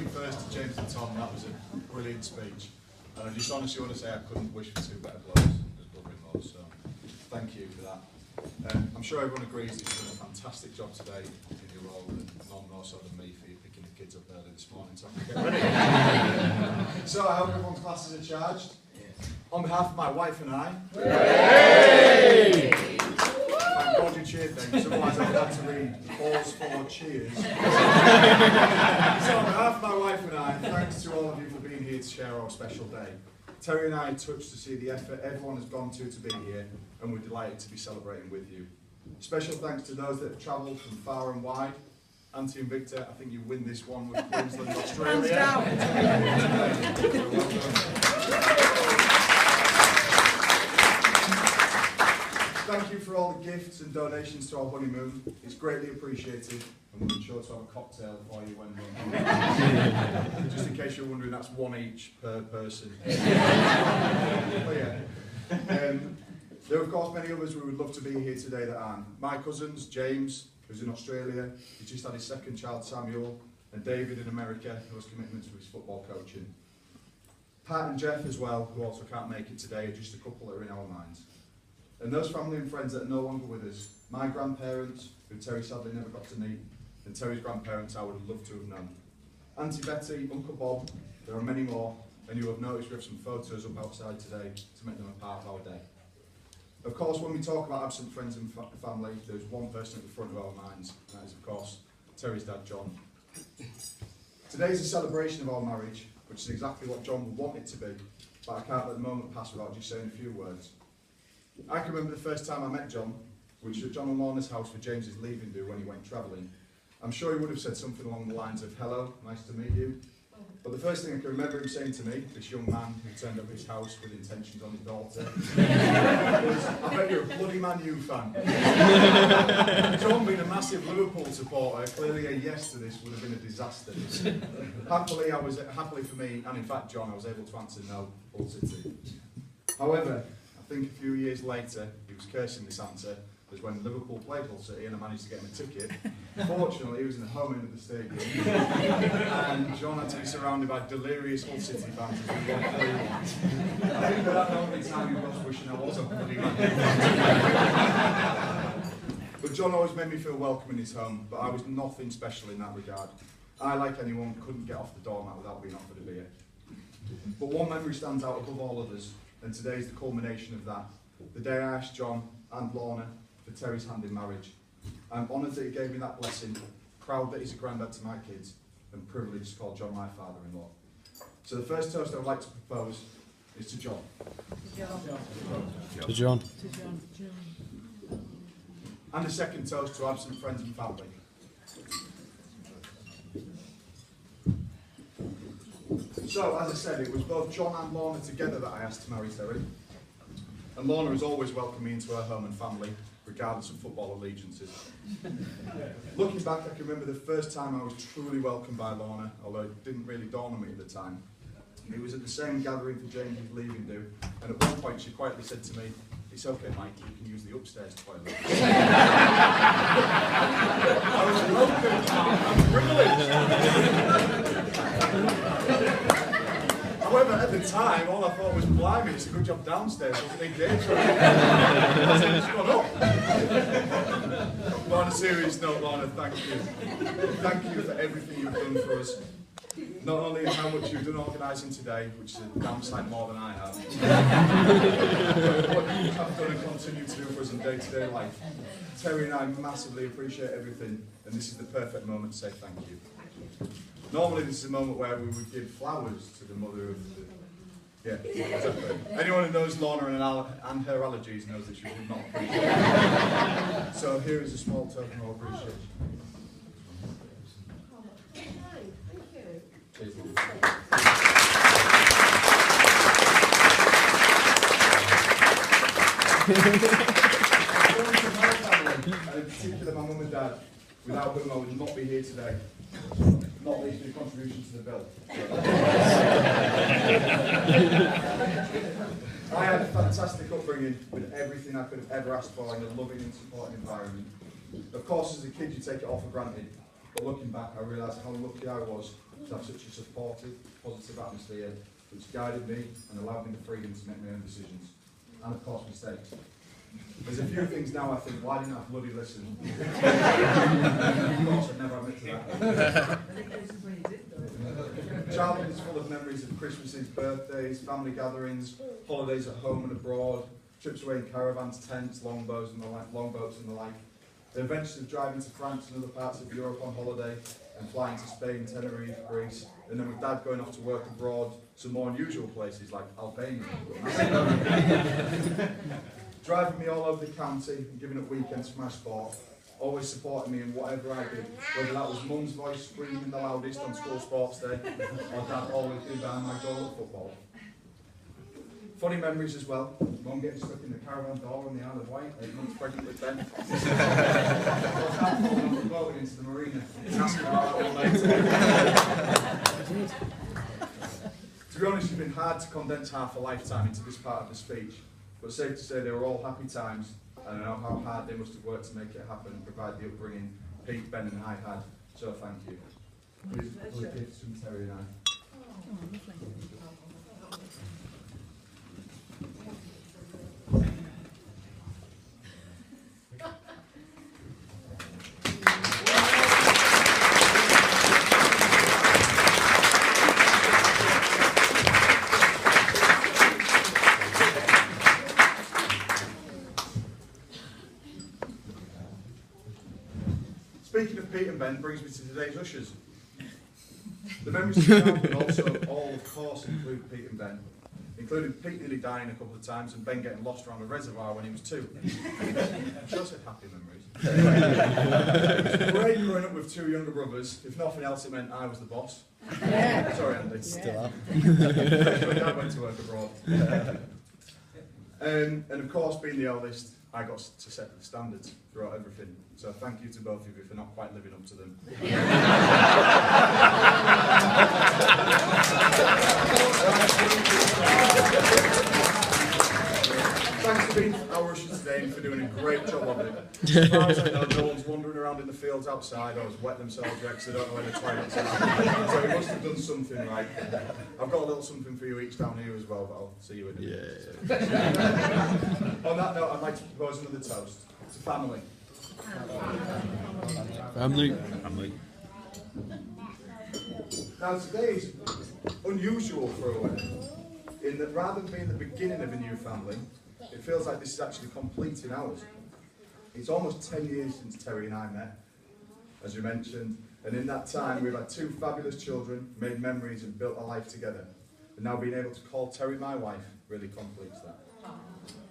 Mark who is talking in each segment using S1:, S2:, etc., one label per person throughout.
S1: first to James and Tom, that was a brilliant speech. And I just honestly want to say I couldn't wish for two better blokes as brother-in-laws, so thank you for that. I'm sure everyone agrees that you've done a fantastic job today in your role, and none more so than me for you picking the kids up early this morning so I can get ready. So I hope everyone's glasses are charged. On behalf of my wife and I, hey! Thank God you cheered then, because otherwise I would have to read pause for cheers. So on behalf of my wife and I, thanks to all of you for being here to share our special day. Terry and I are touched to see the effort everyone has gone to be here, and we're delighted to be celebrating with you. Special thanks to those that have travelled from far and wide. Auntie and Victor, I think you win this one with Queensland, Australia. Thank you for all the gifts and donations to our honeymoon. It's greatly appreciated, and we'll be sure to have a cocktail for you when we're just in case you're wondering, that's one each per person. But yeah. There are of course many others we would love to be here today that aren't. My cousins, James, who's in Australia, he's just had his second child, Samuel, and David in America, who has commitments with his football coaching. Pat and Jeff as well, who also can't make it today, are just a couple that are in our minds. And those family and friends that are no longer with us, my grandparents, who Terry sadly never got to meet, and Terry's grandparents I would have loved to have known. Auntie Betty, Uncle Bob, there are many more, and you have noticed we have some photos up outside today to make them a part of our day. Of course, when we talk about absent friends and family, there's one person at the front of our minds, and that is, of course, Terry's dad, John. Today is a celebration of our marriage, which is exactly what John would want it to be, but I can't let the moment pass without just saying a few words. I can remember the first time I met John, which was at John and Lorna's house for James's leaving do when he went travelling. I'm sure he would have said something along the lines of, "Hello, nice to meet you." But the first thing I can remember him saying to me, this young man who turned up at his house with intentions on his daughter, was, "I bet you're a bloody Man U fan." John, being a massive Liverpool supporter, clearly a yes to this would have been a disaster. Happily for me, and in fact John, I was able to answer no, Hull City. However, I think a few years later, he was cursing this answer, as when Liverpool played Hull City and I managed to get him a ticket. Fortunately, he was in the home end of the stadium, and John had to be surrounded by delirious Hull City fans as we won 3-1. I think at that moment in time he was wishing I was a bloody Man. But John always made me feel welcome in his home, but I was nothing special in that regard. I, like anyone, couldn't get off the doormat without being offered a beer. But one memory stands out above all others, and today is the culmination of that. The day I asked John and Lorna for Terry's hand in marriage. I'm honoured that he gave me that blessing, proud that he's a granddad to my kids, and privileged to call John my father-in-law. So the first toast I would like to propose is to John.
S2: To John.
S1: And a second toast to absent friends and family. So, as I said, it was both John and Lorna together that I asked to marry Terry. And Lorna has always welcomed me into her home and family, regardless of football allegiances. Looking back, I can remember the first time I was truly welcomed by Lorna, although it didn't really dawn on me at the time. It was at the same gathering for James's leaving do, and at one point she quietly said to me, "It's okay, Mike, you can use the upstairs toilet." I was welcomed, I'm privileged. However, at the time, all I thought was, blimey, it's a good job downstairs, wasn't it, James? It's gone up. But on a serious note, Lorna, thank you. Thank you for everything you've done for us. Not only how much you've done organising today, which is a damn sight more than I have, but what you have done and continue to do for us in day-to-day life. Terry and I massively appreciate everything, and this is the perfect moment to say thank you. Normally this is a moment where we would give flowers to the mother of the... Yeah, exactly. Anyone who knows Lorna and her allergies knows that she would not appreciate it. So here is a small token of appreciation. Cheers. And in particular my mum and dad, without whom I would not be here today. Not least for the contribution to the bill. I had a fantastic upbringing with everything I could have ever asked for in a loving and supporting environment. Of course, as a kid, you take it all for granted. But looking back, I realised how lucky I was to have such a supportive, positive atmosphere which guided me and allowed me the freedom to make my own decisions. And of course, mistakes. There's a few things now I think, why didn't I bloody listen? Of course, I'd never admit to that. Childhood is full of memories of Christmases, birthdays, family gatherings, holidays at home and abroad, trips away in caravans, tents, longboats and the like. The adventures of driving to France and other parts of Europe on holiday, and flying to Spain, Tenerife, Greece, and then with Dad going off to work abroad, some more unusual places like Albania. Driving me all over the county and giving up weekends for my sport, always supporting me in whatever I did, whether that was Mum's voice screaming the loudest on school sports day, or Dad always being behind my goal at football. Funny memories as well. Mum getting stuck in the caravan door on the Isle of Wight, 8 months pregnant with Ben. Or Dad falling off the boat and into the marina, asking about it all night. To be honest, it's been hard to condense half a lifetime into this part of the speech, but safe to say they were all happy times, and I know how hard they must have worked to make it happen and provide the upbringing Pete, Ben and I had, so thank you. Here's a couple of gifts from Terry and I. Speaking of Pete and Ben brings me to today's ushers. The memories of the but also all, of course, include Pete and Ben, including Pete nearly dying a couple of times and Ben getting lost around a reservoir when he was 2. I'm sure I said happy memories. Anyway, it was great growing up with 2 younger brothers. If nothing else, it meant I was the boss. Yeah. Sorry, Andy.
S2: Still up.
S1: Dad went to work abroad. And of course, being the eldest, I got to set the standards throughout everything. So thank you to both of you for not quite living up to them. Thanks for being our ushers today and for doing a great job of it. As far as I know, no one's wandering around in the fields outside or has wet themselves because they don't know where the toilets are. So you must have done something right. I've got a little something for you each down here as well, but I'll see you in a minute. Yeah. On that note, I'd like to propose another toast to family.
S2: Family.
S1: Now today is unusual for a wedding, in that rather than being the beginning of a new family, it feels like this is actually completing ours. It's almost 10 years since Terry and I met, as you mentioned, and in that time we've had 2 fabulous children, made memories and built a life together. And now being able to call Terry my wife really completes that.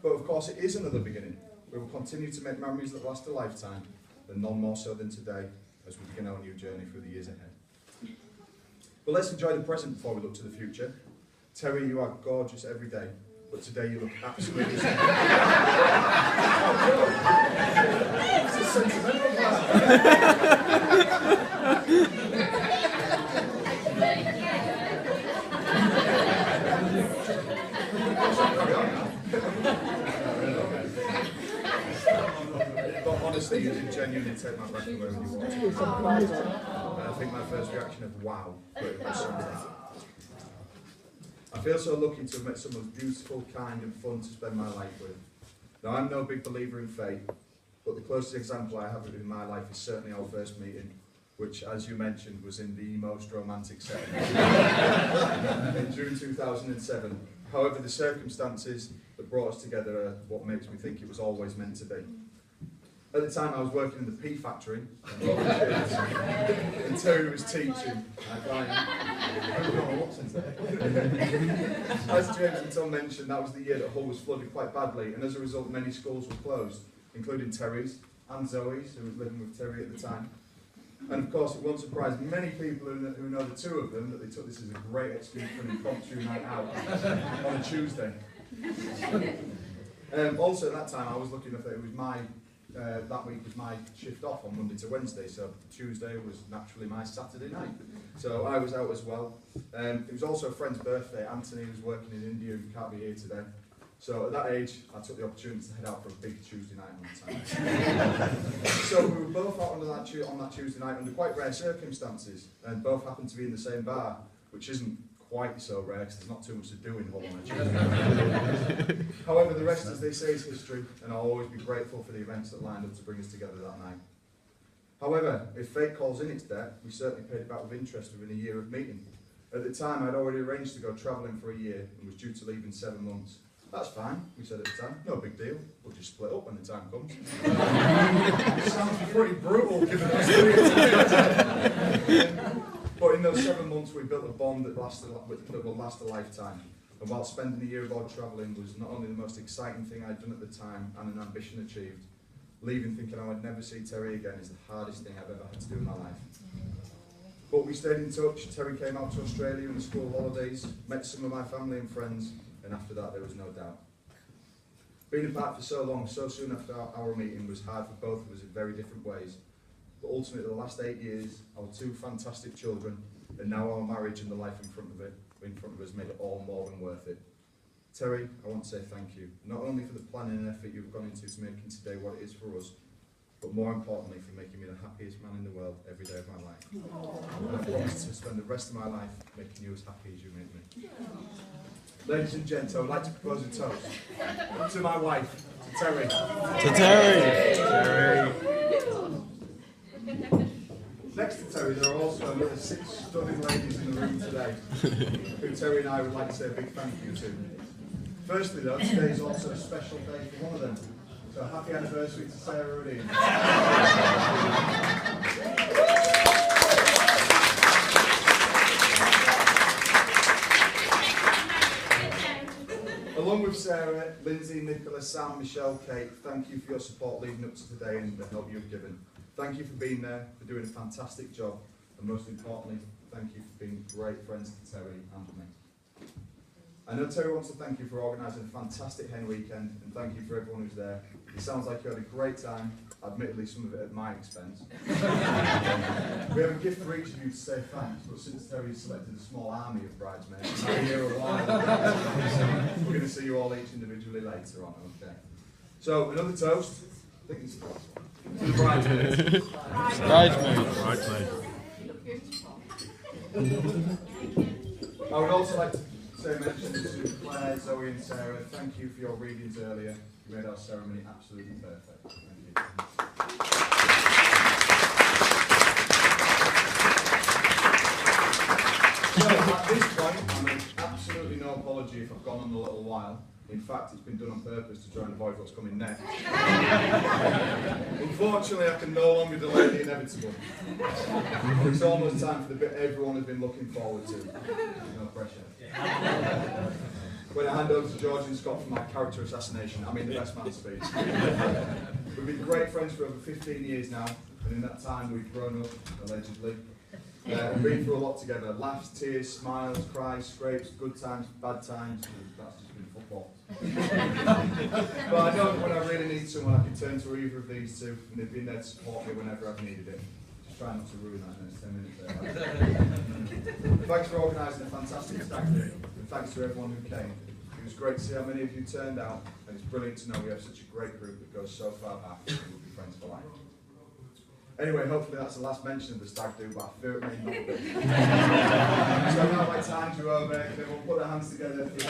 S1: But of course it is another beginning. We will continue to make memories that last a lifetime, and none more so than today, as we begin our new journey through the years ahead. But let's enjoy the present before we look to the future. Terry, you are gorgeous every day, but today you look absolutely It's a sentimental But honestly, you did genuinely take my breath away when you walked in. And I think my first reaction of wow, pretty much sums that. I feel so lucky to have met someone beautiful, kind and fun to spend my life with. Now I'm no big believer in fate, but the closest example I have of it in my life is certainly our first meeting, which, as you mentioned, was in the most romantic setting in June 2007. However, the circumstances that brought us together are what makes me think it was always meant to be. At the time I was working in the pea factory, and Terry was teaching. As James and Tom mentioned, that was the year that Hull was flooded quite badly, and as a result many schools were closed, including Terry's and Zoe's, who was living with Terry at the time. And of course it won't surprise many people who know the 2 of them that they took this as a great excuse for an impromptu night out on a Tuesday. Also at that time I was lucky enough that it was that week was my shift off on Monday to Wednesday, so Tuesday was naturally my Saturday night. So I was out as well. It was also a friend's birthday, Anthony, who's working in India and can't be here today. So at that age, I took the opportunity to head out for a big Tuesday night one time. So we were both out on that Tuesday night under quite rare circumstances, and both happened to be in the same bar, which isn't quite so rare because there's not too much to do in Hull on a Tuesday night. However, the rest, as they say, is history, and I'll always be grateful for the events that lined up to bring us together that night. However, if fate calls in its debt, we certainly paid it back with interest within a year of meeting. At the time, I'd already arranged to go travelling for a year and was due to leave in 7 months. That's fine, we said at the time, no big deal, we'll just split up when the time comes. It sounds pretty brutal given the experience. But in those 7 months we built a bond that will last a lifetime. And while spending a year abroad travelling was not only the most exciting thing I'd done at the time and an ambition achieved, leaving thinking I would never see Terry again is the hardest thing I've ever had to do in my life. But we stayed in touch. Terry came out to Australia in the school holidays, met some of my family and friends, and after that there was no doubt. Being apart for so long, so soon after our meeting, was hard for both of us in very different ways. But ultimately, the last 8 years, our 2 fantastic children, and now our marriage and the life in front of us made it all more than worth it. Terry, I want to say thank you, not only for the planning and effort you've gone into making today what it is for us, but more importantly for making me the happiest man in the world every day of my life. And I promise to spend the rest of my life making you as happy as you make me. Ladies and gents, I would like to propose a toast to my wife, to Terry.
S2: To Terry!
S1: Terry. Next to Terry, there are also another 6 stunning ladies in the room today, who Terry and I would like to say a big thank you to. Firstly though, today is also a special day for one of them. So happy anniversary to Sarah and Ian. Along with Sarah, Lindsay, Nicola, Sam, Michelle, Kate, thank you for your support leading up to today and the help you've given. Thank you for being there, for doing a fantastic job, and most importantly, thank you for being great friends to Terry and me. I know Terry wants to thank you for organising a fantastic hen weekend, and thank you for everyone who's there. It sounds like you had a great time, admittedly some of it at my expense. We have a gift for each of you to say thanks, but since Terry selected a small army of bridesmaids, I'm here a while, we're going to see you all each individually later on, okay? So, another toast. I think it's the last one. To the bridesmaids.
S2: Bridesmaids.
S1: I would also like to say mention to Claire, Zoe and Sarah, thank you for your readings earlier. You made our ceremony absolutely perfect. Thank you. So at this point, I make absolutely no apology if I've gone on a little while. In fact, it's been done on purpose to try and avoid what's coming next. Unfortunately, I can no longer delay the inevitable. It's almost time for the bit everyone has been looking forward to. No pressure. When I hand over to George and Scott for my character assassination, I mean the best man speech. We've been great friends for over 15 years now, and in that time we've grown up, allegedly. We've been through a lot together. Laughs, tears, smiles, cries, scrapes, good times, bad times. That's just been football. But I know that when I really need someone, I can turn to either of these two, and they've been there to support me whenever I've needed it. Just try not to ruin that in the next 10 minutes there. Thanks for organising a fantastic stag do, and thanks to everyone who came. It was great to see how many of you turned out, and it's brilliant to know we have such a great group that goes so far back and we'll be friends for life. Anyway, hopefully that's the last mention of the stag do, but I fear it may not be. So now my time's over, everyone put their hands together for the